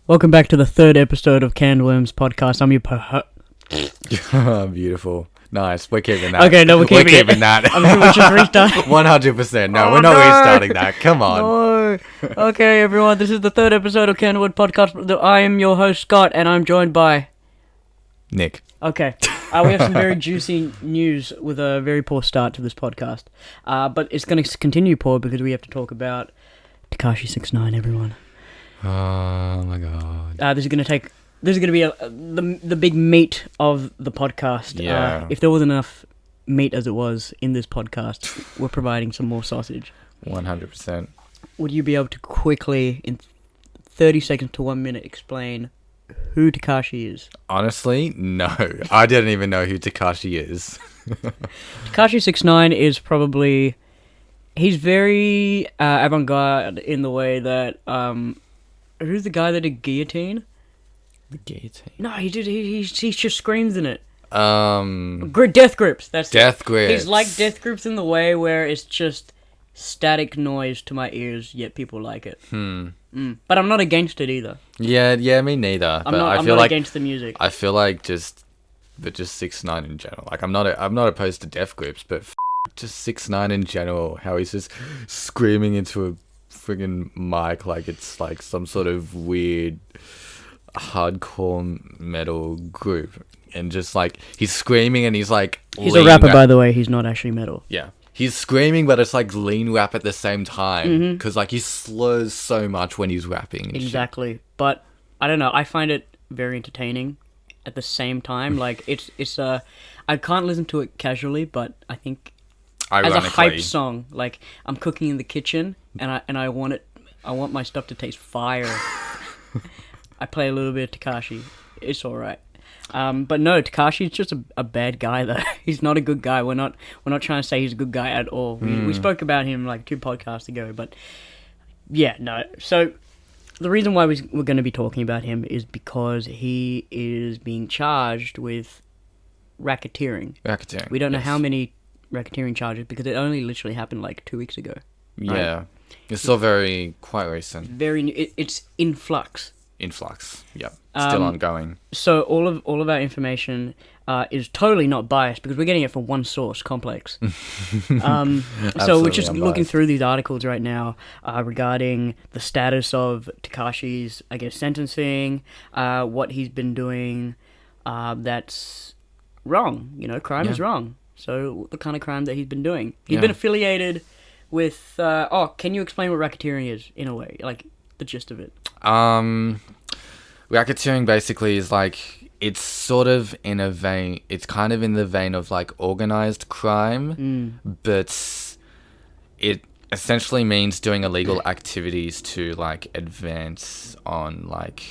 Welcome back to the third episode of Candworms Podcast. I'm your Beautiful. Nice. We're keeping that. Okay, no, we're keeping that. I'm sure we should restart. 100%. No, we're not no. restarting that. Come on. No. Okay, everyone, this is the third episode of Candworms Podcast. I am your host, Scott, and I'm joined by... Nick. Okay. We have some very juicy news with a very poor start to this podcast. But it's going to continue poor because we have to talk about Tekashi 6ix9ine, everyone. Oh my god. This is going to be the big meat of the podcast. Yeah. If there wasn't enough meat as it was in this podcast, we're providing some more sausage. 100%. Would you be able to quickly, in 30 seconds to 1 minute, explain who Tekashi is? Honestly, no. I didn't even know who Tekashi is. Tekashi 6ix9ine is probably... He's very avant-garde in the way that... who's the guy that did Guillotine? The Guillotine? No, he just screams in it. Death Grips. That's Death it. Grips. He's like Death Grips in the way where it's just static noise to my ears, yet people like it. But I'm not against it either. Yeah, me neither. I'm not against the music. I feel like just 6ix9ine in general. Like I'm not opposed to Death Grips, but just 6ix9ine in general. How he's just screaming into a friggin' mic like it's like some sort of weird hardcore metal group, and just like he's screaming and he's like he's a rapper, by the way. He's not actually metal. Yeah, he's screaming, but it's like lean rap at the same time because like he slurs so much when he's rapping and exactly shit. But I don't know, I find it very entertaining at the same time. Like it's I can't listen to it casually, but I think as a hype song, like I'm cooking in the kitchen and I want my stuff to taste fire. I play a little bit of Tekashi. It's all right. But no, Tekashi's just a bad guy though. He's not a good guy. We're not trying to say he's a good guy at all. We spoke about him like 2 podcasts ago, but yeah, no. So the reason why we're going to be talking about him is because he is being charged with racketeering. We don't know how many racketeering charges because it only literally happened like 2 weeks ago. Yeah, right? It's still quite recent. Very new. It's in flux. Yep. Still ongoing. So all of our information is totally not biased because we're getting it from one source, Complex. So we're just looking through these articles right now regarding the status of Tekashi's, I guess, sentencing, what he's been doing. That's wrong. You know, crime is wrong. So the kind of crime that he's been doing. He's been affiliated with... can you explain what racketeering is, in a way? Like, the gist of it. Racketeering basically is like... It's sort of in a vein... It's kind of in the vein of, like, organized crime. But it essentially means doing illegal activities to, like, advance on, like...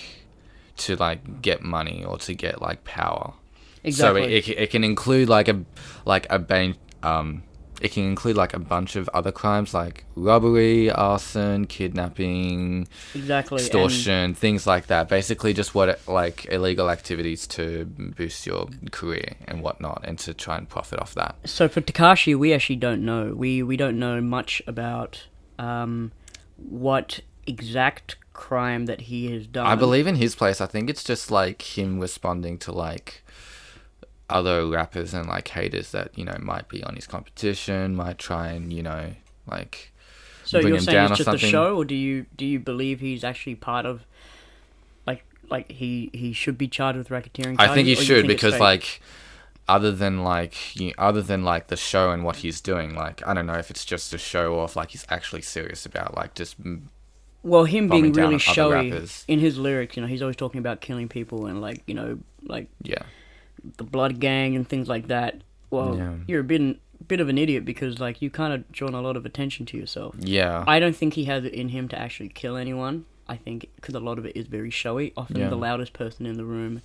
To, like, get money or to get, like, power. Exactly. So it can include it can include like a bunch of other crimes like robbery, arson, kidnapping, extortion, things like that. Basically, just like illegal activities to boost your career and whatnot, and to try and profit off that. So for Tekashi, we actually don't know. We don't know much about what exact crime that he has done. I believe in his place, I think it's just like him responding to like other rappers and like haters that, you know, might be on his competition, might try and, you know, like so bring you're him saying down it's or just something. a show, or do you believe he's actually part of like he should be charged with racketeering charges? I think he should, because like other than like the show and what he's doing, like I don't know if it's just a show or if like he's actually serious about like just well, him being really other showy rappers. in his lyrics, you know, he's always talking about killing people and like, you know, like the blood gang and things like that. Well, you're a bit of an idiot because like you kind of drawn a lot of attention to yourself. Yeah. I don't think he has it in him to actually kill anyone. I think because a lot of it is very showy. Often the loudest person in the room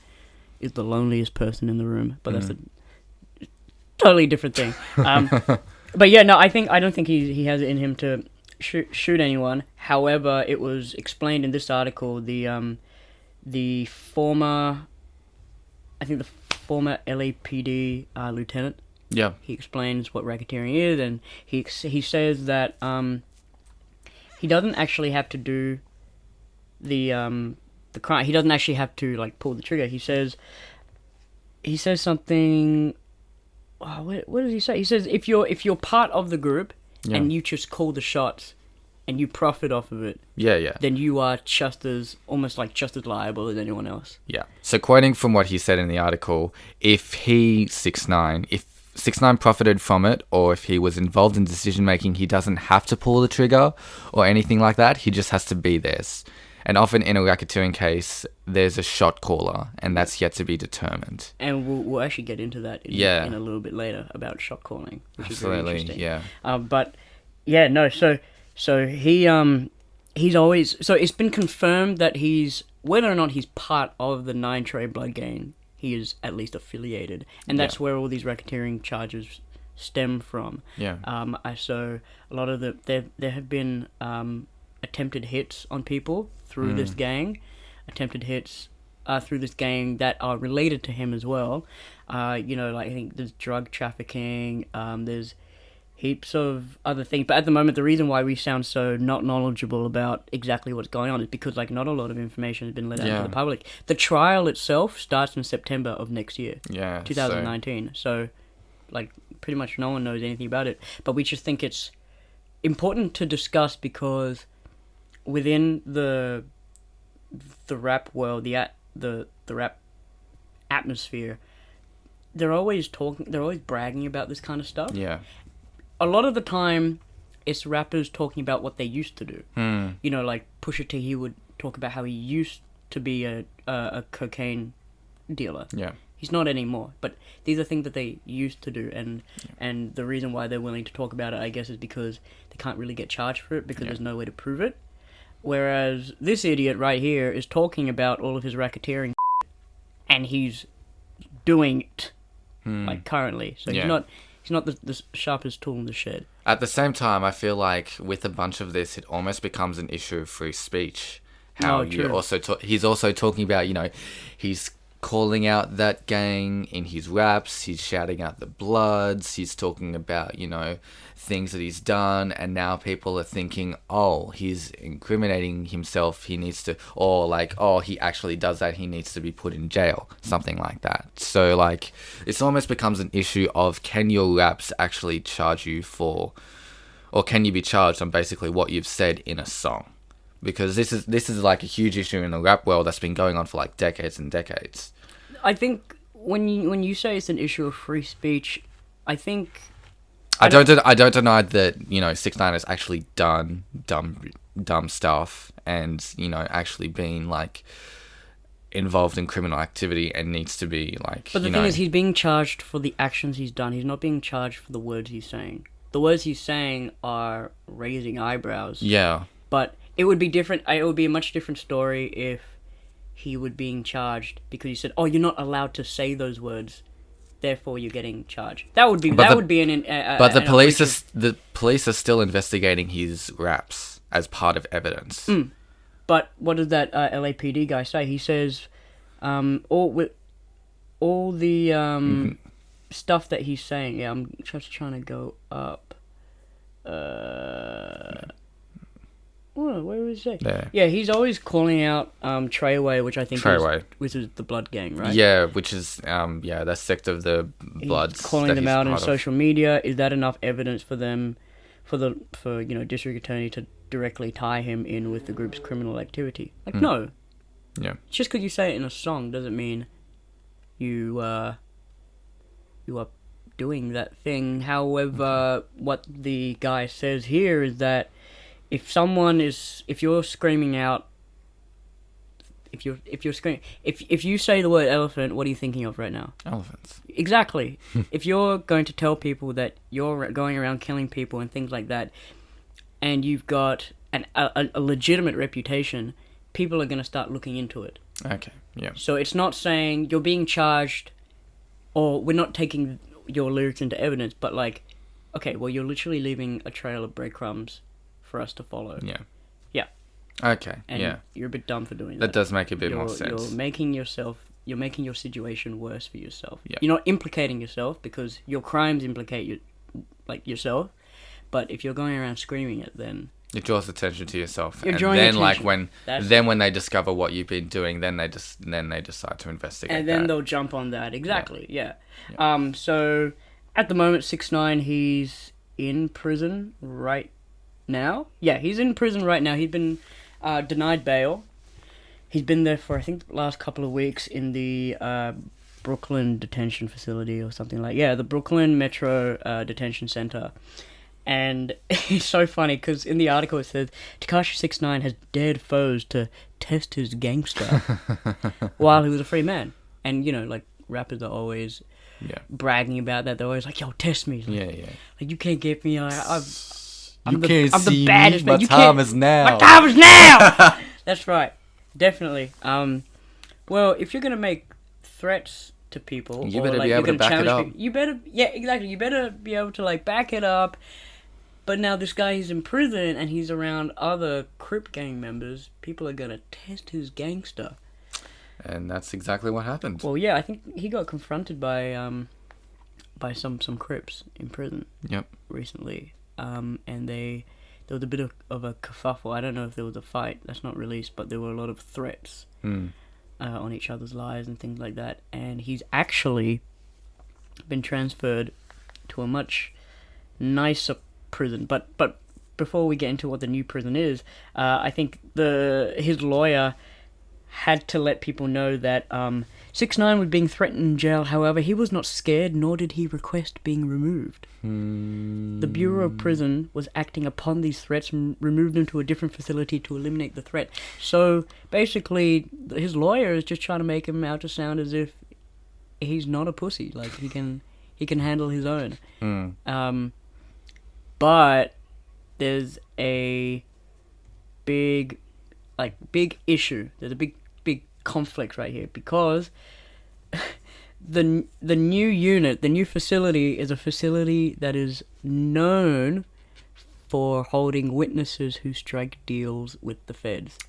is the loneliest person in the room, but that's a totally different thing. But yeah, no, I don't think he has it in him to shoot anyone. However, it was explained in this article the former LAPD lieutenant. Yeah. He explains what racketeering is, and he says that he doesn't actually have to do the the crime. He doesn't actually have to like pull the trigger. He says something. Oh, what does he say? He says if you're part of the group and you just call the shots and you profit off of it, then you are almost just as liable as anyone else. Yeah. So quoting from what he said in the article, if 6ix9ine profited from it, or if he was involved in decision making, he doesn't have to pull the trigger or anything like that. He just has to be there. And often in a racketeering case, there's a shot caller, and that's yet to be determined. And we'll actually get into that in a little bit later about shot calling, which is very interesting. Yeah. So he's always, so it's been confirmed that whether or not he's part of the 9 Trey Blood gang, he is at least affiliated, and that's where all these racketeering charges stem from. Yeah. So a lot of there have been attempted hits on people through this gang, through this gang that are related to him as well. I think there's drug trafficking. There's heaps of other things, but at the moment the reason why we sound so not knowledgeable about exactly what's going on is because not a lot of information has been let out to the public. The trial itself starts in September of next year, 2019. So pretty much no one knows anything about it, but we just think it's important to discuss because within the rap world, the rap atmosphere, they're always bragging about this kind of stuff. Yeah. A lot of the time, it's rappers talking about what they used to do. Like Pusha T, he would talk about how he used to be a cocaine dealer. Yeah. He's not anymore, but these are things that they used to do, and the reason why they're willing to talk about it, I guess, is because they can't really get charged for it because there's no way to prove it. Whereas this idiot right here is talking about all of his racketeering, and he's doing it currently. So he's not the sharpest tool in the shed. At the same time, I feel like with a bunch of this, it almost becomes an issue of free speech. He's also talking about, he's calling out that gang in his raps, he's shouting out the Bloods, he's talking about, things that he's done, and now people are thinking, oh, he's incriminating himself, he needs to, or he actually does that, he needs to be put in jail, something like that. So, it almost becomes an issue of, can your raps actually charge you for, or can you be charged on basically what you've said in a song? Because this is a huge issue in the rap world that's been going on for decades and decades. I think when you say it's an issue of free speech, I think I don't deny that 6ix9ine has actually done dumb stuff and actually been involved in criminal activity and needs to be But the thing is, he's being charged for the actions he's done. He's not being charged for the words he's saying. The words he's saying are raising eyebrows. Yeah. But it would be different. It would be a much different story if he were being charged because he said, "Oh, you're not allowed to say those words, therefore you're getting charged." That would be the police are still investigating his raps as part of evidence. But what does that LAPD guy say? He says, all the stuff that he's saying. Yeah, I'm just trying to go up. Where was he? There. Yeah, he's always calling out Treyway, which I think is the Blood Gang, right? Yeah, which is that sect of the Bloods. He's calling them out on social media. Is that enough evidence for them, for district attorney to directly tie him in with the group's criminal activity? No. Yeah. Just because you say it in a song doesn't mean you are doing that thing. However, what the guy says here is that if you say the word elephant, what are you thinking of right now? Elephants. Exactly. If you're going to tell people that you're going around killing people and things like that, and you've got a legitimate reputation, people are going to start looking into it. Okay, yeah. So it's not saying you're being charged, or we're not taking your lyrics into evidence, but okay, well, you're literally leaving a trail of breadcrumbs for us to follow. Yeah. Yeah. Okay. And you're a bit dumb for doing that. That does make a bit more sense. You're making your situation worse for yourself. Yeah. You're not implicating yourself because your crimes implicate you, yourself. But if you're going around screaming it, then It draws attention to yourself. You're and drawing then attention. when they discover what you've been doing, then they decide to investigate. And then they'll jump on that. Exactly. Yeah. So at the moment, 6ix9ine, he's in prison right now. Yeah, he's in prison right now. He's been denied bail. He's been there for, I think, the last couple of weeks in the Brooklyn detention facility or something like. Yeah, the Brooklyn Metro Detention Center. And it's so funny because in the article it says Tekashi 6ix9ine has dared foes to test his gangster while he was a free man. And you know, like rappers are always bragging about that. They're always like, "Yo, test me." Like, like you can't get me. I'm the baddest. My time is now. My time is now. That's right, definitely. Well, if you're gonna make threats to people, you better be able to back it up. You better, exactly. You better be able to like back it up. But now this guy is in prison and he's around other Crip gang members. People are gonna test his gangster. And that's exactly what happened. Well, yeah, I think he got confronted by some Crips in prison. Yep. Recently, and there was a bit of a kerfuffle. I don't know if there was a fight. That's not released, but there were a lot of threats on each other's lives and things like that. And he's actually been transferred to a much nicer prison. But before we get into what the new prison is, I think his lawyer had to let people know that 6ix9ine was being threatened in jail. However, he was not scared, nor did he request being removed. The Bureau of Prison was acting upon these threats and removed him to a different facility to eliminate the threat. So basically, his lawyer is just trying to make him out to sound as if he's not a pussy. Like he can handle his own. But there's a big issue. There's a big conflict right here because the new unit, the new facility, is a facility that is known for holding witnesses who strike deals with the feds.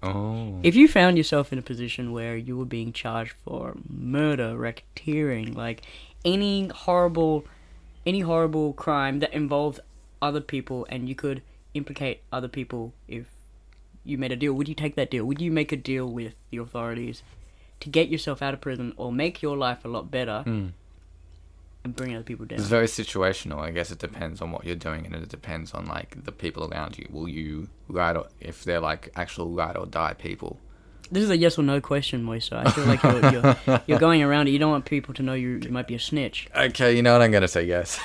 Oh. If you found yourself in a position where you were being charged for murder, racketeering, like any horrible crime that involves other people, and you could implicate other people if you made a deal, would you take that deal? Would you make a deal with the authorities to get yourself out of prison or make your life a lot better and bring other people down? It's very situational. I guess it depends on what you're doing, and it depends on like the people around you. Will you if they're like actual ride or die people? This is a yes or no question, Moisa. I feel like you're going around it. You don't want people to know you might be a snitch. Okay, you know what? I'm gonna say yes.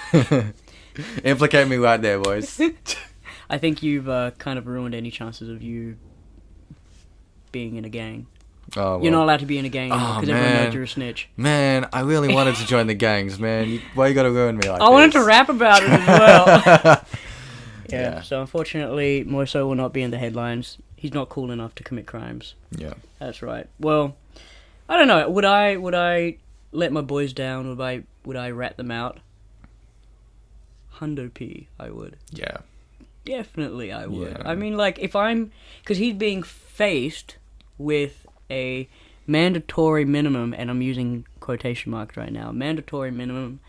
Implicate me right there, boys. I think you've kind of ruined any chances of you being in a gang. Oh, well. You're not allowed to be in a gang because everyone knows you're a snitch. Man, I really wanted to join the gangs, man. Why you gotta ruin me like this? I wanted to rap about it as well. Yeah, so unfortunately, Moiso will not be in the headlines. He's not cool enough to commit crimes. Yeah. That's right. Well, I don't know. Would I let my boys down? Would I rat them out? Hundo P, I would. Yeah. Definitely I would. Yeah. I mean, like, because he's being faced with a mandatory minimum, and I'm using quotation marks right now, mandatory minimum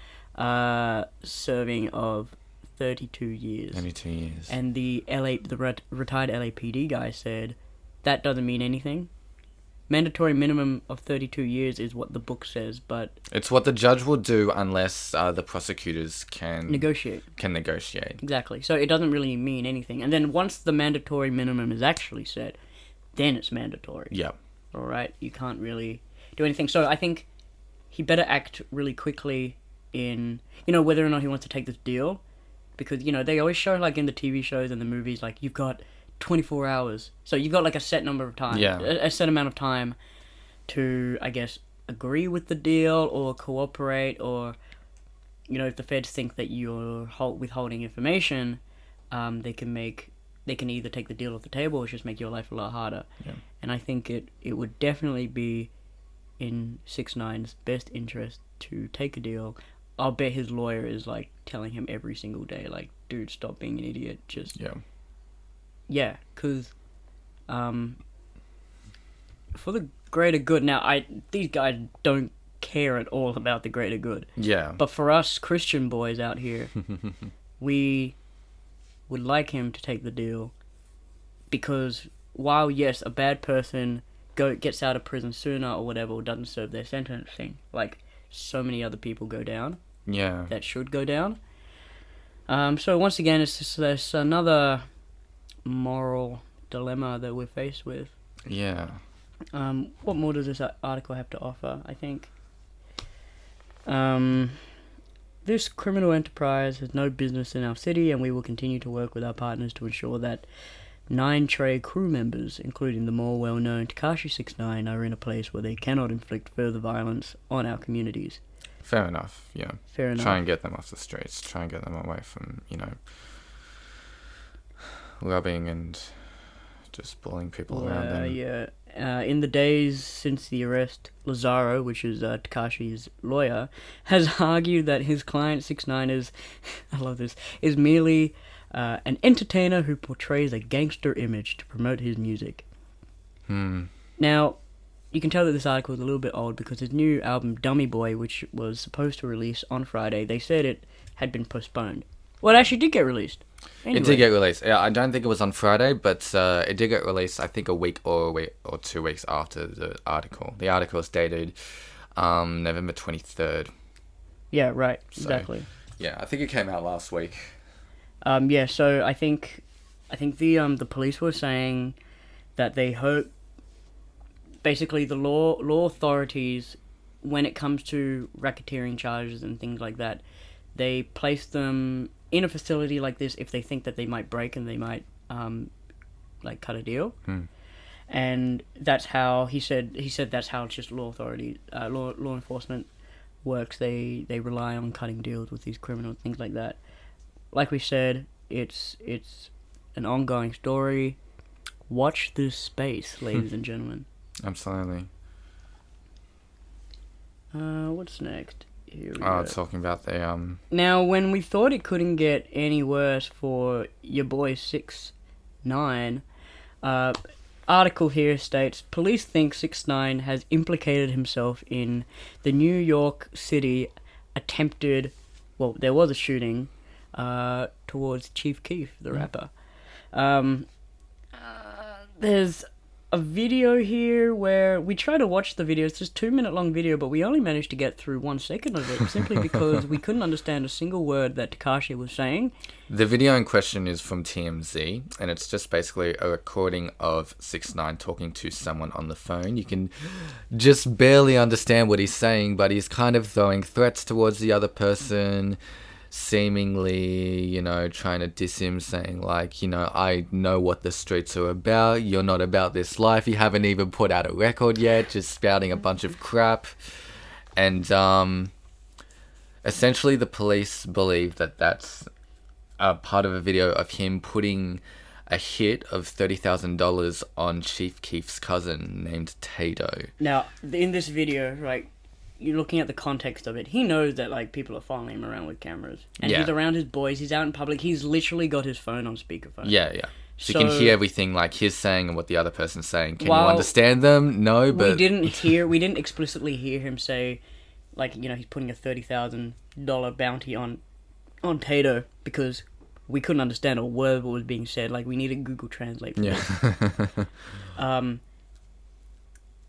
serving of 32 years. 32 years. And the retired LAPD guy said, that doesn't mean anything. Mandatory minimum of 32 years is what the book says, but... It's what the judge will do unless the prosecutors can... Negotiate. Exactly. So it doesn't really mean anything. And then once the mandatory minimum is actually set, then it's mandatory. Yeah. Alright? You can't really do anything. So I think he better act really quickly in... whether or not he wants to take this deal. Because, they always show, like, in the TV shows and the movies, like, you've got 24 hours. So you've got like a set number of time. Yeah. A set amount of time to, I guess, agree with the deal or cooperate, or, if the feds think that you're withholding information, they can either take the deal off the table or just make your life a lot harder. Yeah. And I think it would definitely be in 6ix9ine's best interest to take a deal. I'll bet his lawyer is like telling him every single day, like, dude, stop being an idiot. Just... Yeah, because for the greater good. Now, these guys don't care at all about the greater good. Yeah. But for us Christian boys out here, we would like him to take the deal because while, yes, a bad person gets out of prison sooner or whatever, or doesn't serve their sentencing, like so many other people go down. Yeah. That should go down. So once again, it's just this another moral dilemma that we're faced with. Yeah. What more does this article have to offer? I think this criminal enterprise has no business in our city, and we will continue to work with our partners to ensure that 9 Trey crew members, including the more well-known Tekashi 6ix9ine, are in a place where they cannot inflict further violence on our communities. Fair enough, yeah. Fair enough. Try and get them off the streets. Try and get them away from, robbing and just bullying people around them. Yeah. In the days since the arrest, Lazaro, which is Tekashi's lawyer, has argued that his client 6ix9ine is, I love this, is merely an entertainer who portrays a gangster image to promote his music. Now, you can tell that this article is a little bit old because his new album, Dummy Boy, which was supposed to release on Friday, they said it had been postponed. Well, it actually did get released. Anyway. It did get released. Yeah, I don't think it was on Friday, but it did get released, I think, a week or 2 weeks after the article. The article is dated November 23rd. Yeah, right. Exactly. Yeah, I think it came out last week. Yeah, so I think the police were saying that they hope basically the law authorities, when it comes to racketeering charges and things like that, they place them in a facility like this if they think that they might break and they might cut a deal. And that's how he said that's how just law enforcement works. They rely on cutting deals with these criminals, things like that. Like we said, it's an ongoing story. Watch this space, ladies and gentlemen. Absolutely. What's next? Here we go. Talking about the Now, when we thought it couldn't get any worse for your boy 6ix9ine, article here states, police think 6ix9ine has implicated himself in the New York City attempted, well, there was a shooting towards Chief Keef, the rapper. There's a video here where we try to watch the video. It's just 2-minute long video, but we only managed to get through 1 second of it simply because we couldn't understand a single word that Tekashi was saying. The video in question is from TMZ, and it's just basically a recording of 6ix9ine talking to someone on the phone. You can just barely understand what he's saying, but he's kind of throwing threats towards the other person, seemingly, trying to diss him, saying like, I know what the streets are about. You're not about this life. You haven't even put out a record yet. Just spouting a bunch of crap. And essentially the police believe that that's a part of a video of him putting a hit of $30,000 on Chief Keef's cousin named Tato. Now, in this video, right, you're looking at the context of it. He knows that like people are following him around with cameras, and he's around his boys. He's out in public. He's literally got his phone on speakerphone. Yeah. So you can hear everything like he's saying and what the other person's saying. Can you understand them? No, but we didn't explicitly hear him say, like, he's putting a $30,000 bounty on Tato because we couldn't understand a word what was being said. Like, we needed Google Translate for this.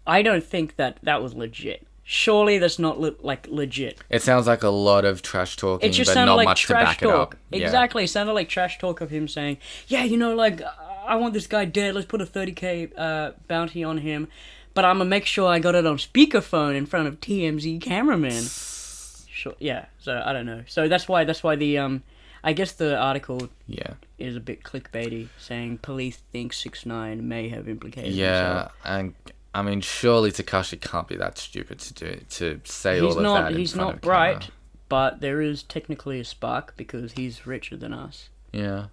I don't think that was legit. Surely that's not legit. It sounds like a lot of trash talking, it just but sounded not like much to back talk. it up. Exactly, it sounded like trash talk of him saying, "Yeah, I want this guy dead. Let's put a $30K bounty on him, but I'm gonna make sure I got it on speakerphone in front of TMZ cameraman." Sure, yeah. So I don't know. So that's why the I guess the article is a bit clickbaity, saying police think 6ix9ine may have implicated himself. And I mean, surely Tekashi can't be that stupid to say all of that. He's not bright, but there is technically a spark because he's richer than us. Yeah.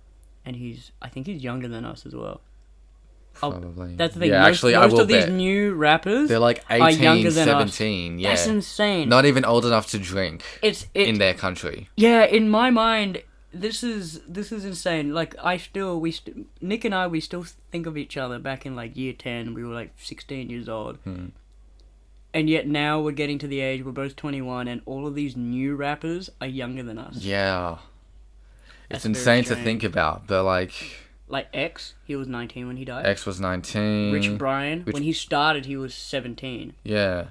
And I think he's younger than us as well. Probably. That's the thing. Yeah, most of these new rappers they're like 18, are younger than 17. Us. Yeah. That's insane. Not even old enough to drink in their country. Yeah, in my mind, this is insane. Like, Nick and I, we still think of each other back in like year 10. We were like 16 years old. And yet now we're getting to the age, we're both 21, and all of these new rappers are younger than us. Yeah. It's insane to think about, but like X, he was 19 when he died. X was 19. Rich Brian, when he started, he was 17. Yeah.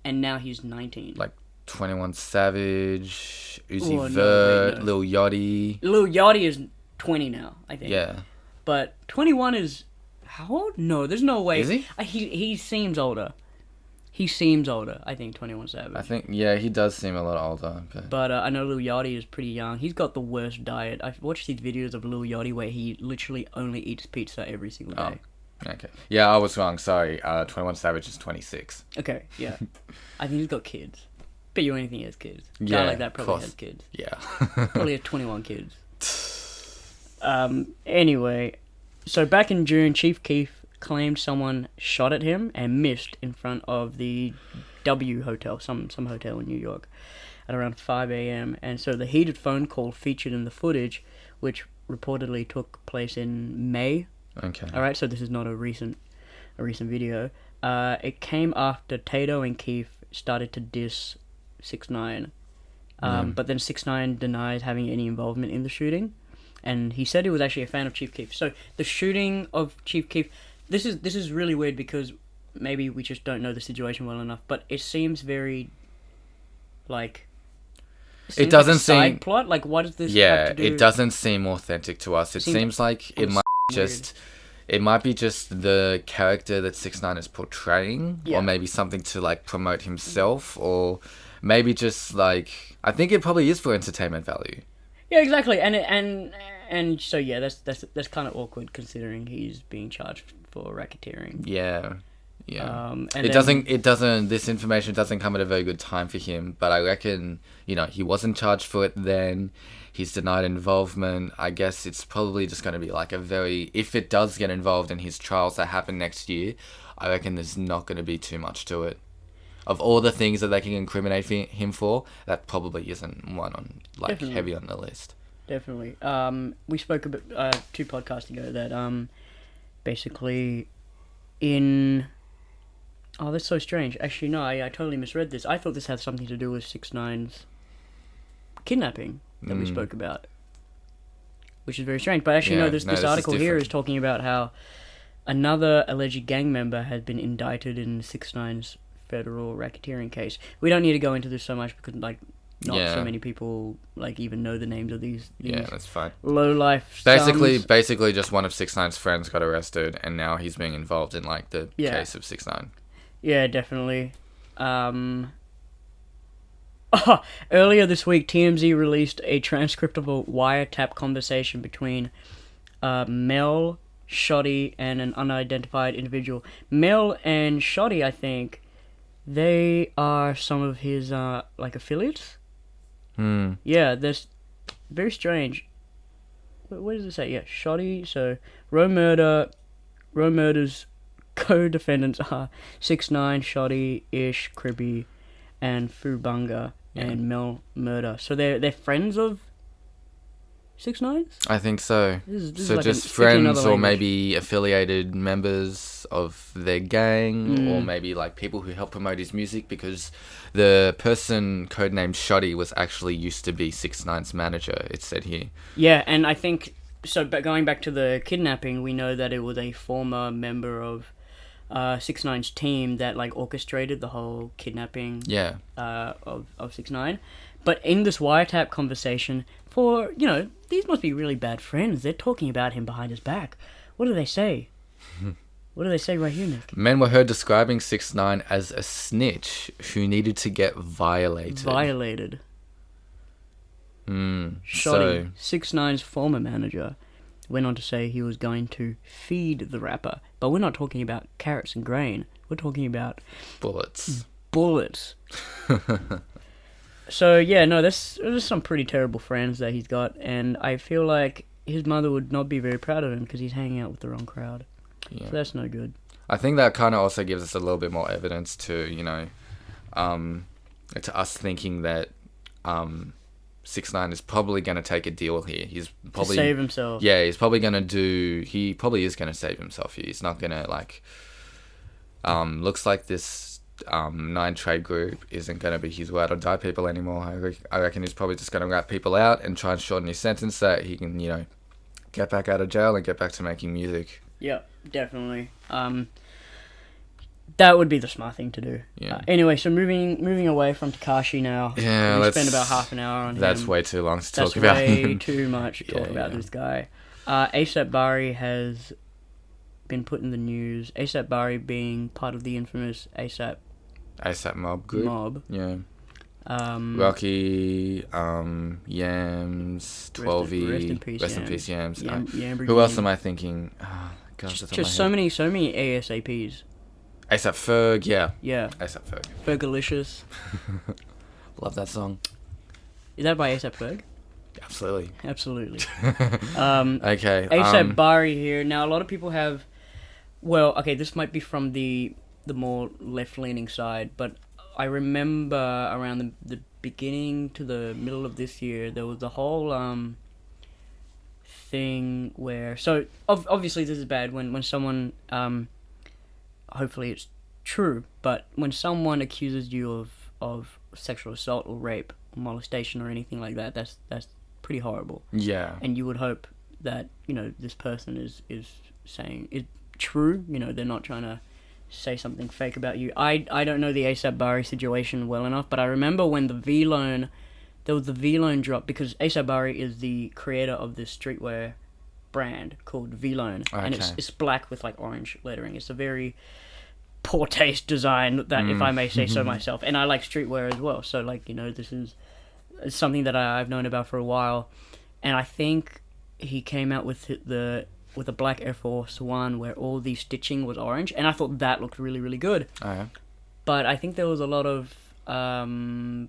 And now he's 19. Like 21 Savage, Uzi Vert, Lil Yachty. Lil Yachty is 20 now, I think. Yeah. But 21 is... How old? No, there's no way. Is he? He seems older. He seems older, I think, 21 Savage. I think, yeah, he does seem a lot older. But I know Lil Yachty is pretty young. He's got the worst diet. I've watched these videos of Lil Yachty where he literally only eats pizza every single day. Oh, okay. Yeah, I was wrong. Sorry. 21 Savage is 26. Okay, yeah. I think he's got kids. Bet you anything he has kids. Yeah, guy like that probably has kids. Yeah. Probably has 21 kids. Anyway, so back in June, Chief Keef claimed someone shot at him and missed in front of the W Hotel, some hotel in New York, at around 5 a.m. And so the heated phone call featured in the footage, which reportedly took place in May. Okay. All right, so this is not a recent video. It came after Tato and Keef started to diss 6ix9ine, but then 6ix9ine denies having any involvement in the shooting, and he said he was actually a fan of Chief Keef. So the shooting of Chief Keef, this is really weird because maybe we just don't know the situation well enough, but it seems very like it doesn't like a side seem plot. Like, what does this? Yeah, have to do? it doesn't seem authentic to us. It seems like it might just. It might be just the character that 6ix9ine is portraying, or maybe something to like promote himself, or maybe just like I think it probably is for entertainment value. Yeah, exactly, and so yeah, that's kind of awkward considering he's being charged for racketeering. Yeah. And it doesn't. This information doesn't come at a very good time for him. But I reckon, he wasn't charged for it then. He's denied involvement. I guess it's probably just going to be like if it does get involved in his trials that happen next year, I reckon there's not going to be too much to it. Of all the things that they can incriminate him for, that probably isn't one on heavy on the list. Definitely. We spoke a bit 2 podcasts ago that basically in... Oh, that's so strange. Actually, no, I totally misread this. I thought this had something to do with 6ix9ine's kidnapping that we spoke about, which is very strange. But actually, this article here is talking about how another alleged gang member has been indicted in 6ix9ine's federal racketeering case. We don't need to go into this so much because, not so many people even know the names of these that's fine. Low life. Basically, just one of 6ix9ine's friends got arrested, and now he's being involved in the case of 6ix9ine. Yeah, definitely. Earlier this week, TMZ released a transcript of a wiretap conversation between Mel, Shoddy, and an unidentified individual. Mel and Shoddy, I think, they are some of his affiliates. Yeah, that's very strange. What does it say? Yeah, Shoddy. So Roe Murder's co-defendants are 6ix9ine, Shoddy, Ish, Cribby, and Fubanga, and Mel Murder. So they're friends of 6ix9ine's? I think so. This so is just friends, or maybe affiliated members of their gang, or maybe people who help promote his music, because the person codenamed Shoddy was actually used to be 6ix9ine's manager, it said here. Yeah, and I think, but going back to the kidnapping, we know that it was a former member of 6ix9ine's team that orchestrated the whole kidnapping of 6ix9ine. But in this wiretap conversation, these must be really bad friends. They're talking about him behind his back. What do they say? What do they say right here, Nick? Men were heard describing 6ix9ine as a snitch who needed to get violated. Shoddy, 6ix9ine's former manager, went on to say he was going to feed the rapper. But we're not talking about carrots and grain. We're talking about... Bullets. So, there's some pretty terrible friends that he's got, and I feel like his mother would not be very proud of him because he's hanging out with the wrong crowd. Yeah. So that's no good. I think that kind of also gives us a little bit more evidence to, to us thinking that 6ix9ine is probably going to take a deal here. He's probably... To save himself. Yeah, he's probably going to He probably is going to save himself here. He's not going to, looks like this Nine Trade Group isn't going to be his ride or die people anymore. I reckon he's probably just going to rat people out and try and shorten his sentence so that he can, get back out of jail and get back to making music. Yeah, definitely. That would be the smart thing to do. Yeah. Anyway, so moving away from Tekashi now. Yeah, we spent about half an hour on him. That's way too long to talk about him. That's way too much to talk about this guy. ASAP Bari has been put in the news. ASAP Bari being part of the infamous ASAP Mob group. Yeah. Rocky, Yams, 12E, rest in peace, Yams. Who else am I thinking? Oh, gosh, just so many ASAPs. ASAP Ferg, yeah. Yeah. ASAP Ferg. Fergalicious. Love that song. Is that by ASAP Ferg? Absolutely. Okay. ASAP Bari here. Now, a lot of people have... Well, okay, this might be from the more left-leaning side, but I remember around the beginning to the middle of this year, there was the whole thing where... So, obviously this is bad when someone... hopefully it's true, but when someone accuses you of sexual assault or rape or molestation or anything like that, that's pretty horrible. Yeah. And you would hope that, this person is saying it's true, they're not trying to say something fake about you. I don't know the ASAP Bari situation well enough, but I remember when there was the V-Lone drop, because ASAP Bari is the creator of this streetwear brand called V-Lone, and it's black with like orange lettering. It's a very poor taste design, that if I may say so myself, and I like streetwear as well, so this is something that I've known about for a while. And I think he came out with a black Air Force One where all the stitching was orange, and I thought that looked really, really good. Oh, yeah. But I think there was a lot of backlash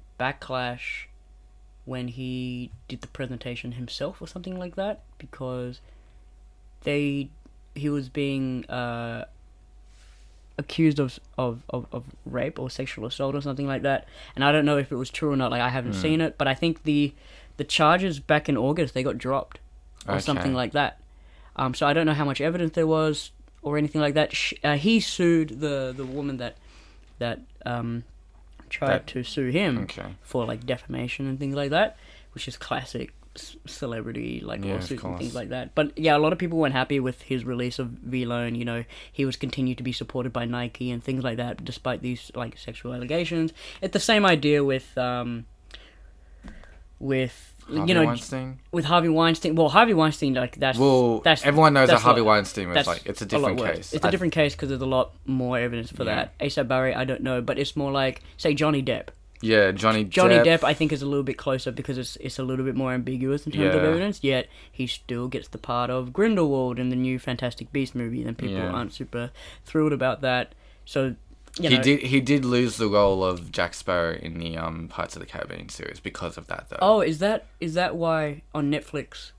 when he did the presentation himself or something like that, because he was being accused of rape or sexual assault or something like that, and I don't know if it was true or not. I haven't seen it, but I think the charges back in August, they got dropped or something like that. So I don't know how much evidence there was or anything like that. He sued the woman that tried to sue him for defamation and things like that, which is classic celebrity lawsuits and things like that. But yeah, a lot of people weren't happy with his release of V-Lone. He was continued to be supported by Nike and things like that, despite these sexual allegations. It's the same idea with Harvey Weinstein? With Harvey Weinstein. Well, Harvey Weinstein, that's everyone knows that Harvey Weinstein was it's a different case. It's a different case because there's a lot more evidence for that. ASAP Bari, I don't know, but it's more like, say, Johnny Depp. Yeah, Johnny Depp, I think, is a little bit closer because it's a little bit more ambiguous in terms of evidence, yet he still gets the part of Grindelwald in the new Fantastic Beasts movie, and people aren't super thrilled about that. So, he did lose the role of Jack Sparrow in the Pirates of the Caribbean series because of that, though. Oh, is that why on Netflix?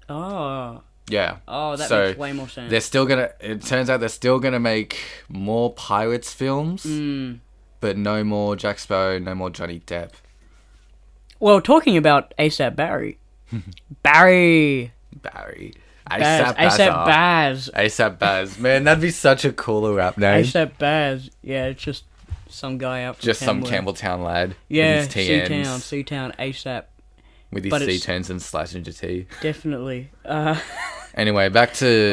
Oh. Yeah. Oh, that makes way more sense. It turns out they're still gonna make more Pirates films. But no more Jack Sparrow, no more Johnny Depp. Well, talking about ASAP Bari. Barry. ASAP Baz. ASAP Baz. Man, that'd be such a cooler rap name. ASAP Baz. Yeah, it's just some guy out from just some Campbelltown lad. Yeah, C-Town, ASAP. With his C-turns and slash into T. Definitely. Anyway, back to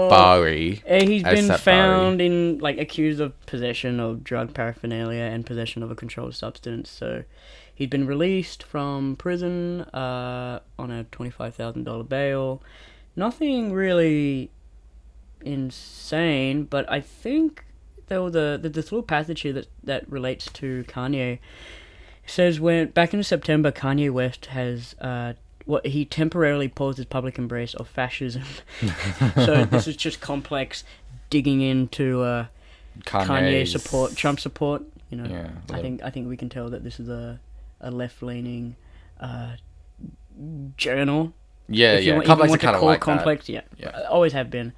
Bari. He's been found in accused of possession of drug paraphernalia and possession of a controlled substance. So he's been released from prison on a $25,000 bail. Nothing really insane, but I think there was this little passage here that relates to Kanye. It says back in September, Kanye West has he temporarily paused his public embrace of fascism. So this is just complex digging into Kanye support, Trump support. I think we can tell that this is a left-leaning journal. Yeah, complex. Kind of like complex. That. Yeah, always have been.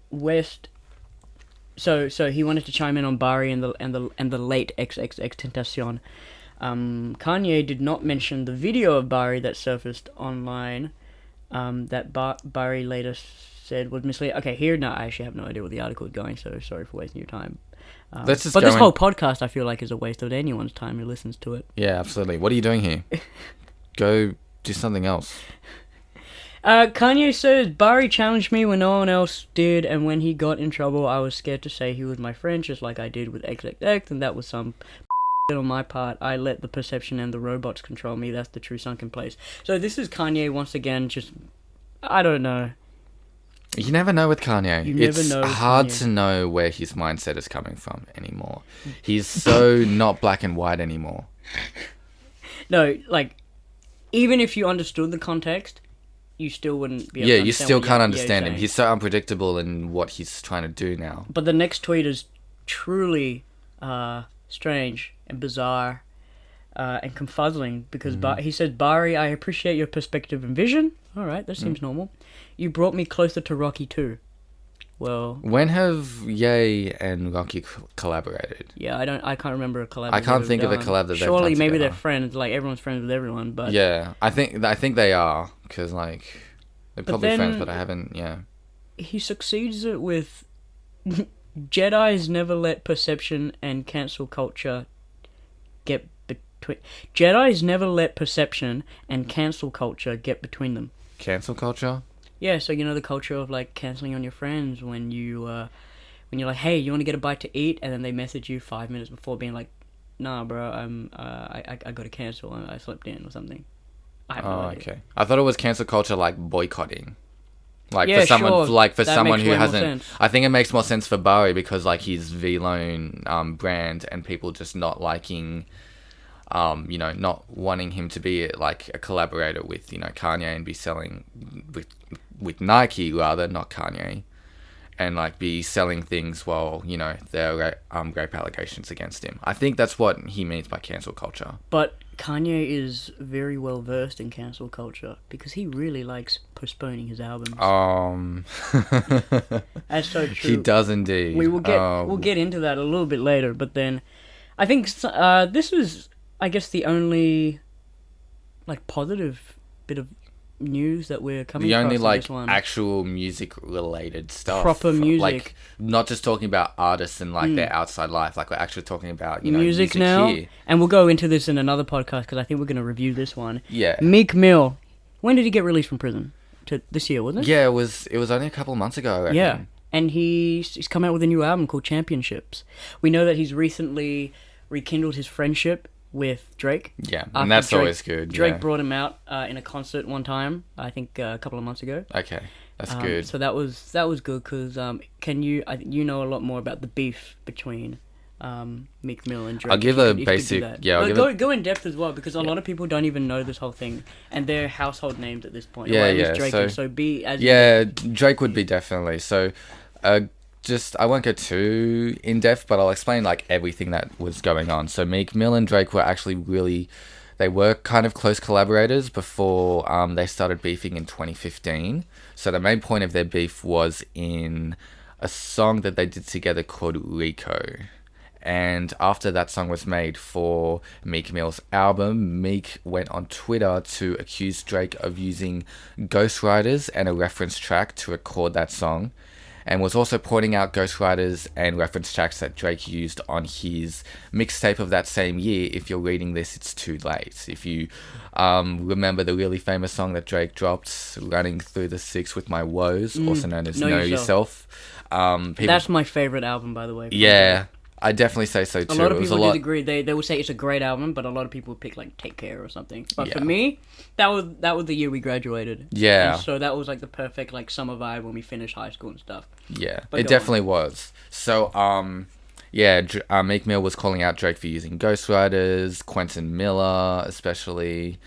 West. So he wanted to chime in on Bari and the late XXXTentacion. Kanye did not mention the video of Bari that surfaced online, that Bari later said was misleading. Okay, I actually have no idea what the article is going, so sorry for wasting your time. Let's just but this whole podcast, I feel like, is a waste of anyone's time who listens to it. Yeah, absolutely. What are you doing here? Go do something else. Kanye says, Bari challenged me when no one else did, and when he got in trouble, I was scared to say he was my friend, just like I did with XXX, and that was some on my part. I let the perception and the robots control me. That's the true sunken place. So this is Kanye once again, just, I don't know. You never know with Kanye. It's hard to know where his mindset is coming from anymore. He's so not black and white anymore. No, like, even if you understood the context, you still wouldn't be able to understand. You still can't understand him. He's so unpredictable in what he's trying to do now. But the next tweet is truly strange and bizarre and confuzzling because he says, Bari, I appreciate your perspective and vision. All right, that seems normal. You brought me closer to Rocky too. Well, when have Ye and Rocky collaborated? Yeah, I can't remember a collab. I can't think of a collab that they've done Surely, maybe together. they're friends. Like everyone's friends with everyone, but yeah, I think they are because like they're probably friends, but I haven't. Yeah, he succeeds it with Jedi's never let perception and cancel culture get between. Jedi's never let perception and cancel culture get between them. Cancel culture. Yeah, so you know the culture of like canceling on your friends when you're like, hey, you want to get a bite to eat, and then they message you 5 minutes before being like, nah, bro, I got to cancel. I slept in or something. I have no idea. Okay. I thought it was cancel culture like boycotting. Like yeah, for someone, sure. like for that someone makes who way more hasn't. sense. I think it makes more sense for Bari because like he's V-Lone brand and people just not liking. Not wanting him to be like a collaborator with, Kanye and be selling with Nike rather, not Kanye, and like be selling things while, there are rape allegations against him. I think that's what he means by cancel culture. But Kanye is very well versed in cancel culture because he really likes postponing his albums. That's so true. He does indeed. We'll get into that a little bit later, but then I think this is, I guess, the only like positive bit of news that we're coming across. The only like this one. Actual music related stuff. Proper music. Like not just talking about artists and like their outside life. Like we're actually talking about music now. Here. And we'll go into this in another podcast because I think we're going to review this one. Yeah. Meek Mill. When did he get released from prison? This year, wasn't it? Yeah, it was only a couple of months ago, I reckon. Yeah. And he's come out with a new album called Championships. We know that he's recently rekindled his friendship with Drake. Yeah, and that's always good. Drake brought him out in a concert one time, I think a couple of months ago. Okay, that's good. So that was good because you know a lot more about the beef between Meek Mill and Drake. I'll give a basic. Yeah, go in depth as well because a lot of people don't even know this whole thing and they're household names at this point. Yeah, Drake so be as Drake would be definitely so. I won't go too in depth, but I'll explain like everything that was going on. So Meek Mill and Drake were actually they were kind of close collaborators before they started beefing in 2015. So the main point of their beef was in a song that they did together called Rico. And after that song was made for Meek Mill's album, Meek went on Twitter to accuse Drake of using ghostwriters and a reference track to record that song. And was also pointing out ghostwriters and reference tracks that Drake used on his mixtape of that same year. If you're reading this, it's too late. If you remember the really famous song that Drake dropped, Running Through the Six with My Woes, also known as Know Yourself. That's my favorite album, by the way. Yeah, I definitely say so too. A lot of people disagree. They would say it's a great album, but a lot of people would pick like Take Care or something. But for me, that was the year we graduated. Yeah. And so that was like the perfect like summer vibe when we finished high school and stuff. Yeah, it definitely was. So Meek Mill was calling out Drake for using ghostwriters, Quentin Miller especially,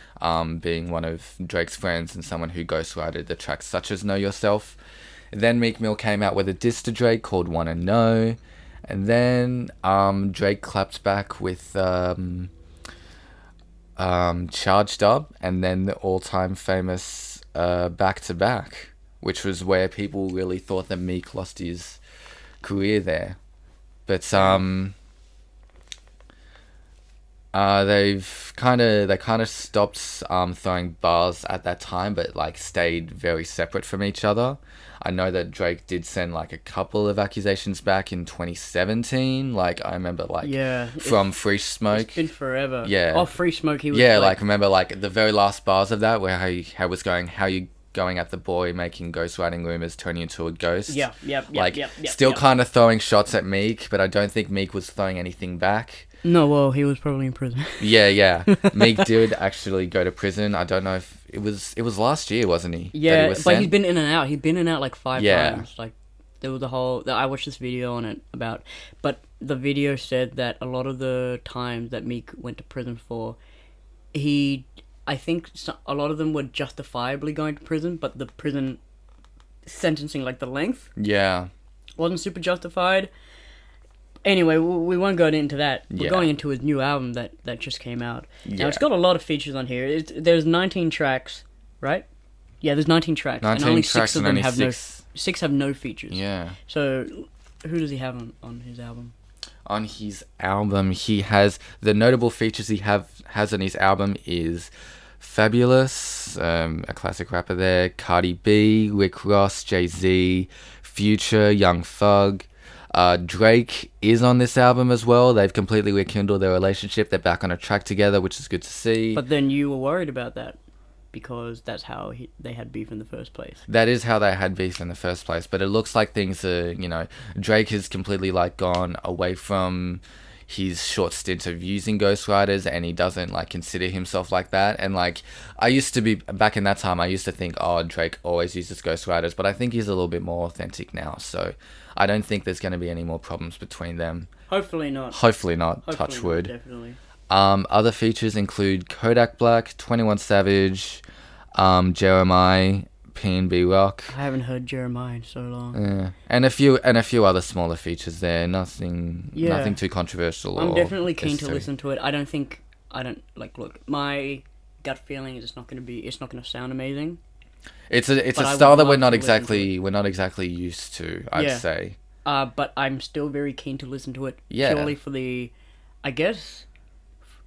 being one of Drake's friends and someone who ghostwrited the tracks such as Know Yourself. Then Meek Mill came out with a diss to Drake called Wanna Know. And then Drake clapped back with Charged Up, and then the all-time famous Back to Back, which was where people really thought that Meek lost his career there. But They kind of stopped throwing bars at that time, but like stayed very separate from each other. I know that Drake did send like a couple of accusations back in 2017. Like I remember like from Free Smoke. It's been forever. Yeah. Oh, Free Smoke. He was like remember like the very last bars of that where how was going how you going at the boy making ghostwriting rumors turn you into a ghost. Still kind of throwing shots at Meek, but I don't think Meek was throwing anything back. No, well, he was probably in prison. Yeah. Meek did actually go to prison. I don't know if it was last year, wasn't he? Yeah, but he's been in and out. He's been in and out like 5 times. Like there was I watched this video on it but the video said that a lot of the times that Meek went to prison for, I think a lot of them were justifiably going to prison, but the prison sentencing, like the length, wasn't super justified. Anyway, we won't go into that. We're going into his new album that just came out. Now, it's got a lot of features on here. There's 19 tracks, right? Yeah, there's 19 tracks. And only 6 of them have no features. Yeah. So, who does he have on his album? On his album, he has... The notable features he has on his album is... Fabulous, a classic rapper there, Cardi B, Rick Ross, Jay-Z, Future, Young Thug. Drake is on this album as well. They've completely rekindled their relationship. They're back on a track together, which is good to see. But then you were worried about that because that's how they had beef in the first place. That is how they had beef in the first place. But it looks like things are, Drake has completely like gone away from his short stint of using ghostwriters, and he doesn't like consider himself like that. And like I used to be back in that time, I used to think, oh, Drake always uses ghostwriters, but I think he's a little bit more authentic now. So I don't think there's going to be any more problems between them. Hopefully not. Touch wood. Definitely. Other features include Kodak Black, 21 Savage, Jeremiah, P&B Rock. I haven't heard Jeremiah in so long. Yeah, and a few other smaller features there. Nothing too controversial. I'm definitely keen to listen to it. Look, my gut feeling is it's not going to sound amazing. It's a style that we're not exactly used to, I'd say. But I'm still very keen to listen to it. Yeah. Purely for the, I guess,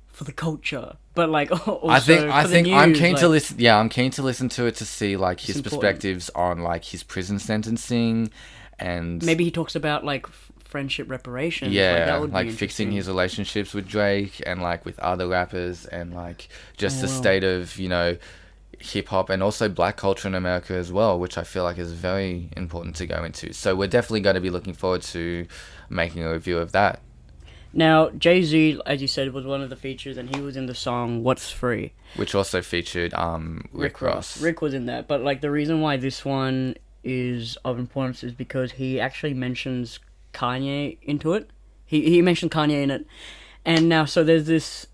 for the culture. But like also I think news, I'm keen to listen. Yeah, I'm keen to listen to it to see like his perspectives on like his prison sentencing, and maybe he talks about like friendship reparations. Yeah, that would like be fixing his relationships with Drake and like with other rappers, and like just the state of hip hop and also black culture in America as well, which I feel like is very important to go into. So we're definitely going to be looking forward to making a review of that. Now, Jay-Z, as you said, was one of the features, and he was in the song What's Free, which also featured Rick Ross. Rick was in that, but like the reason why this one is of importance is because he actually mentions Kanye into it. He mentioned Kanye in it, and now so there's this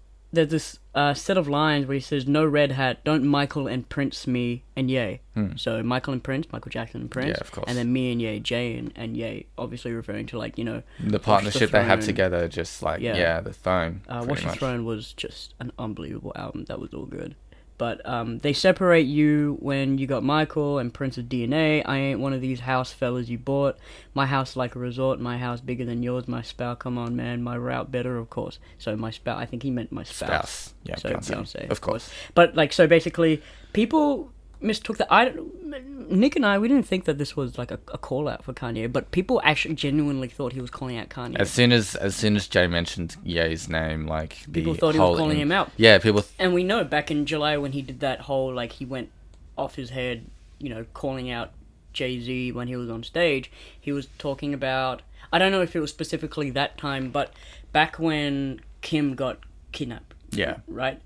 set of lines where he says, "No red hat, don't Michael and Prince me and Ye." So Michael and Prince, Michael Jackson and Prince, yeah, of course. And then me and Ye, Jay and Ye, obviously referring to like the partnership they have together, just like the Throne. Watch the Throne was just an unbelievable album. That was all good. But they separate you when you got Michael and Prince's DNA. I ain't one of these house fellas you bought. My house like a resort. My house bigger than yours. My spouse, come on, man. My route better, of course. So my spouse, I think he meant my spouse. Yeah, so Beyonce, of course. But like, so basically, people mistook that. Nick and I, we didn't think that this was like a call out for Kanye, but people actually genuinely thought he was calling out Kanye. As soon as Jay mentioned Ye's name, like people thought he was calling him out. Yeah, people. And we know back in July when he did that whole like he went off his head, calling out Jay-Z when he was on stage. He was talking about, I don't know if it was specifically that time, but back when Kim got kidnapped. Yeah. Right.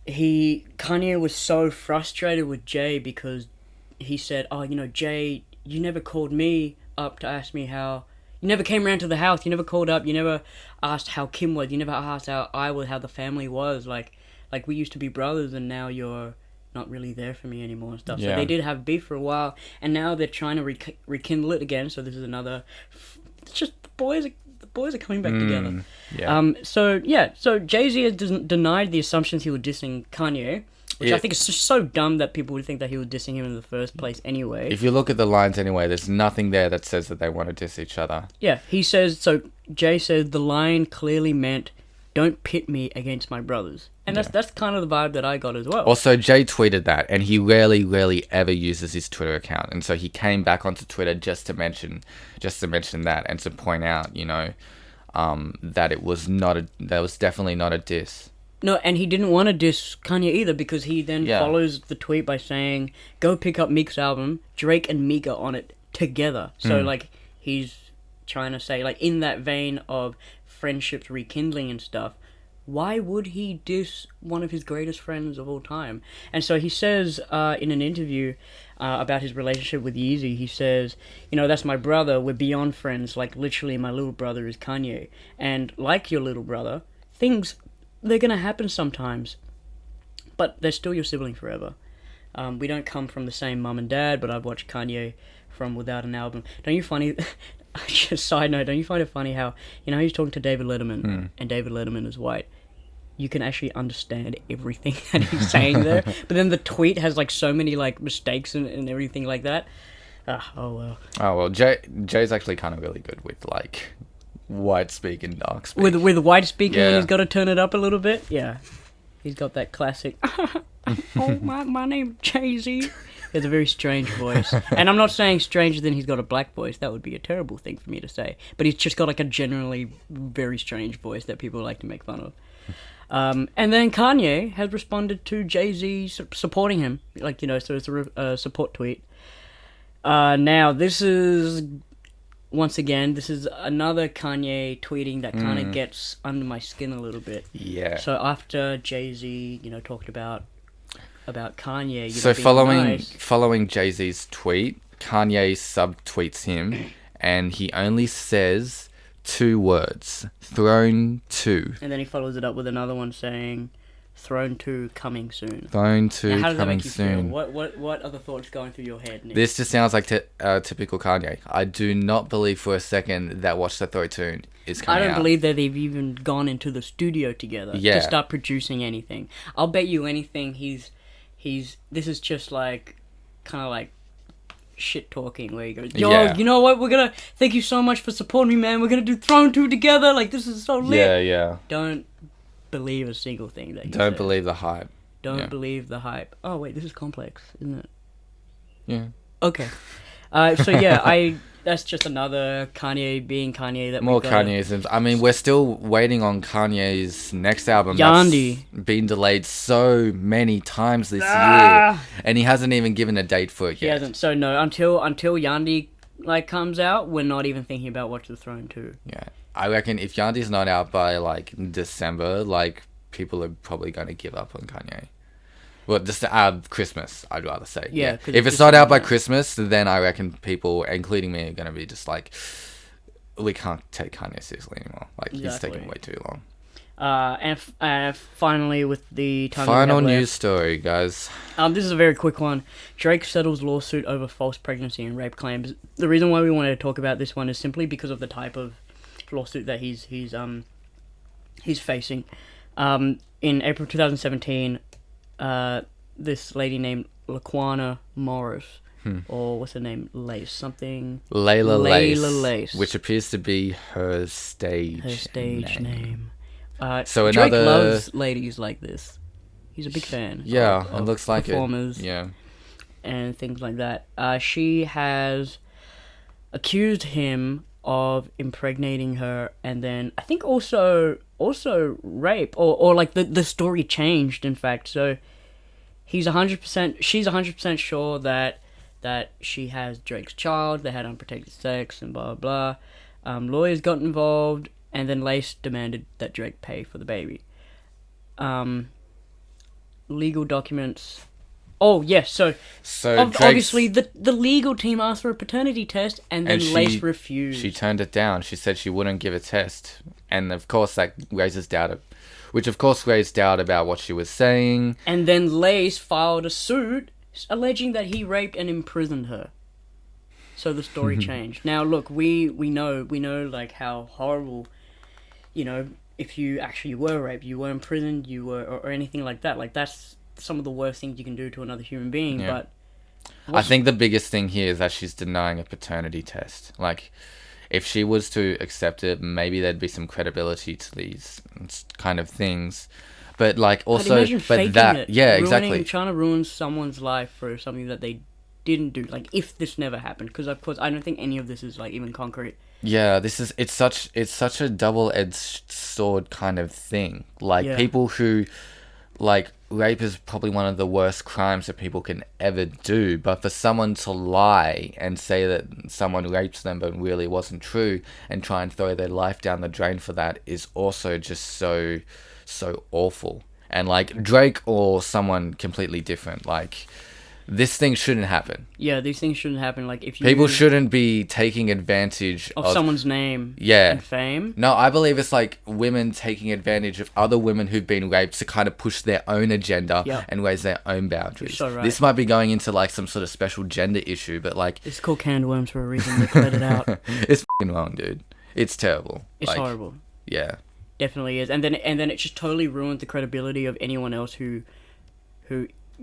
Kanye was so frustrated with Jay because he said, "Oh, Jay, you never called me up to ask me how. You never came around to the house. You never called up. You never asked how Kim was. You never asked how I was, how the family was. Like we used to be brothers, and now you're not really there for me anymore and stuff." Yeah. So they did have beef for a while, and now they're trying to rekindle it again. So this is another. It's just the boys are coming back together. Yeah. So Jay-Z has denied the assumptions he was dissing Kanye, Which I think is just so dumb that people would think that he was dissing him in the first place anyway. If you look at the lines anyway, there's nothing there that says that they want to diss each other. Yeah, he says, so Jay says the line clearly meant, don't pit me against my brothers. And that's kind of the vibe that I got as well. Also, Jay tweeted that, and he rarely ever uses his Twitter account. And so he came back onto Twitter just to mention that and to point out, that it was that was definitely not a diss. No, and he didn't want to diss Kanye either, because he then follows the tweet by saying, go pick up Meek's album, Drake and Meek are on it together. So, he's trying to say, in that vein of friendships rekindling and stuff, why would he diss one of his greatest friends of all time? And so he says in an interview about his relationship with Yeezy, he says, that's my brother, we're beyond friends, literally my little brother is Kanye. And like your little brother, they're going to happen sometimes, but they're still your sibling forever. We don't come from the same mum and dad, but I've watched Kanye from without an album. Don't you find it... Just side note, don't you find it funny how, he's talking to David Letterman, and David Letterman is white. You can actually understand everything that he's saying there, but then the tweet has, so many, mistakes and everything like that. Oh, well. Jay's actually kind of really good with, white speak and dark speak. With white speaking, when he's got to turn it up a little bit, yeah. He's got that classic, oh, my name's Jay-Z. He has a very strange voice. And I'm not saying stranger than he's got a black voice. That would be a terrible thing for me to say. But he's just got, a generally very strange voice that people like to make fun of. And then Kanye has responded to Jay-Z supporting him. So it's a support tweet. Now, this is... Once again, this is another Kanye tweeting that kind of gets under my skin a little bit. Yeah. So after Jay-Z, talked about Kanye, so following Jay-Z's tweet, Kanye subtweets him, and he only says 2 words: Throne 2. And then he follows it up with another one saying, Throne 2 coming soon. Throne 2 now, how does coming that make you soon. Feel? What other thoughts going through your head, Nick? This just sounds like typical Kanye. I do not believe for a second that Watch the Throne 2 is coming out. I don't believe that they've even gone into the studio together to start producing anything. I'll bet you anything this is just shit talking where he goes, yo, you know what, thank you so much for supporting me, man, we're gonna do Throne 2 together, this is so lit. Yeah. Don't believe a single thing that he Don't said. believe the hype. Don't believe the hype. Oh wait, this is Complex, isn't it? Yeah. Okay. So yeah, that's just another Kanye being Kanye that more Kanyeisms. I mean, we're still waiting on Kanye's next album. Yandi. That's been delayed so many times this year, and he hasn't even given a date for it yet. He hasn't. So no, until Yandi comes out, we're not even thinking about Watch the Throne 2. Yeah, I reckon if Yandi's not out by December, people are probably going to give up on Kanye. Well, just Christmas, I'd rather say. Yeah. If it's not out by Christmas, then I reckon people, including me, are going to be just we can't take Kanye seriously anymore. He's taking way too long. And finally, with the time final news story, guys. This is a very quick one. Drake settles lawsuit over false pregnancy and rape claims. The reason why we wanted to talk about this one is simply because of the type of lawsuit that he's facing. In April 2017. This lady named Laquana Morris, or what's her name? Layla Lace. Which appears to be her stage name. So Drake loves ladies like this. He's a big fan. Yeah, it looks like performers. Yeah. And things like that. She has accused him of impregnating her, and then I think also rape, or the story changed, in fact. So she's 100% sure that she has Drake's child, they had unprotected sex, and blah blah blah. Lawyers got involved, and then Lace demanded that Drake pay for the baby. Legal documents. Oh yes, so obviously the legal team asked for a paternity test, and then Lace refused. She turned it down. She said she wouldn't give a test, and of course that raises doubt, which of course raised doubt about what she was saying. And then Lace filed a suit alleging that he raped and imprisoned her. So the story changed. Now look, we know how horrible, if you actually were raped, you were imprisoned, you were or anything like that. That's some of the worst things you can do to another human being. Yeah. But I think the biggest thing here is that she's denying a paternity test. Like, if she was to accept it, maybe there'd be some credibility to these kind of things. But like also, but that, exactly, trying to ruin someone's life for something that they didn't do. Like, if this never happened, because of course I don't think any of this is like even concrete. Yeah, it's such a double-edged sword kind of thing. Like, people who, like, rape is probably one of the worst crimes that people can ever do. But for someone to lie and say that someone raped them but really wasn't true, and try and throw their life down the drain for that, is also just so awful. And like, Drake or someone completely different, like, this thing shouldn't happen. Yeah, these things shouldn't happen. Like, if people shouldn't be taking advantage of someone's name, and fame. No, I believe it's like women taking advantage of other women who've been raped to kind of push their own agenda and raise their own boundaries. You're so right. This might be going into like some sort of special gender issue, but like, it's called canned worms for a reason. They cut it out. It's fucking wrong, dude. It's terrible. It's like, horrible. Yeah, definitely is. And then it just totally ruined the credibility of anyone else who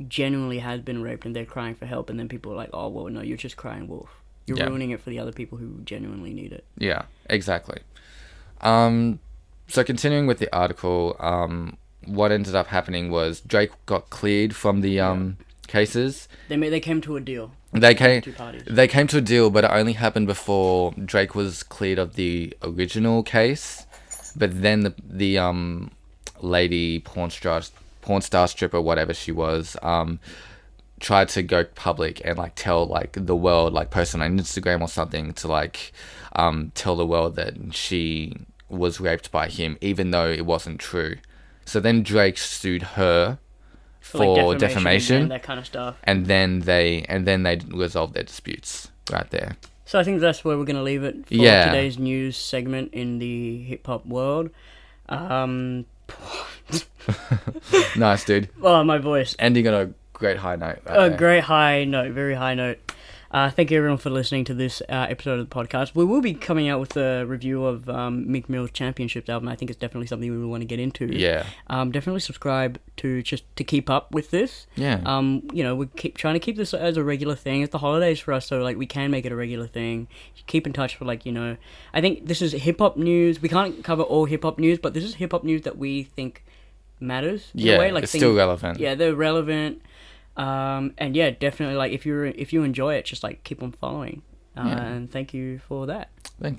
genuinely has been raped and they're crying for help, and then people are like, oh well, no, you're just crying wolf. You're ruining it for the other people who genuinely need it. Yeah, exactly. So continuing with the article, what ended up happening was Drake got cleared from the cases. They came to a deal. They came to a deal, but it only happened before Drake was cleared of the original case. But then the lady porn star stripper, whatever she was, tried to go public and like tell like the world, like post on Instagram or something to like tell the world that she was raped by him, even though it wasn't true. So then Drake sued her for like defamation and that kind of stuff. And then they resolved their disputes right there. So I think that's where we're gonna leave it for today's news segment in the hip hop world. Nice, dude. Oh, my voice. Ending on a great high note. Great high note, very high note. Thank you everyone for listening to this episode of the podcast. We will be coming out with a review of Meek Mill's Championships album. I think it's definitely something we want to get into. Yeah. Definitely subscribe to keep up with this. Yeah. We keep trying to keep this as a regular thing. It's the holidays for us, so like we can make it a regular thing. Keep in touch for like, I think this is hip hop news. We can't cover all hip hop news, but this is hip hop news that we think matters. In a way. Like, it's still relevant. Yeah, they're relevant. And yeah, definitely, like, if you enjoy it, just like keep on following. And thank you for that. Thanks.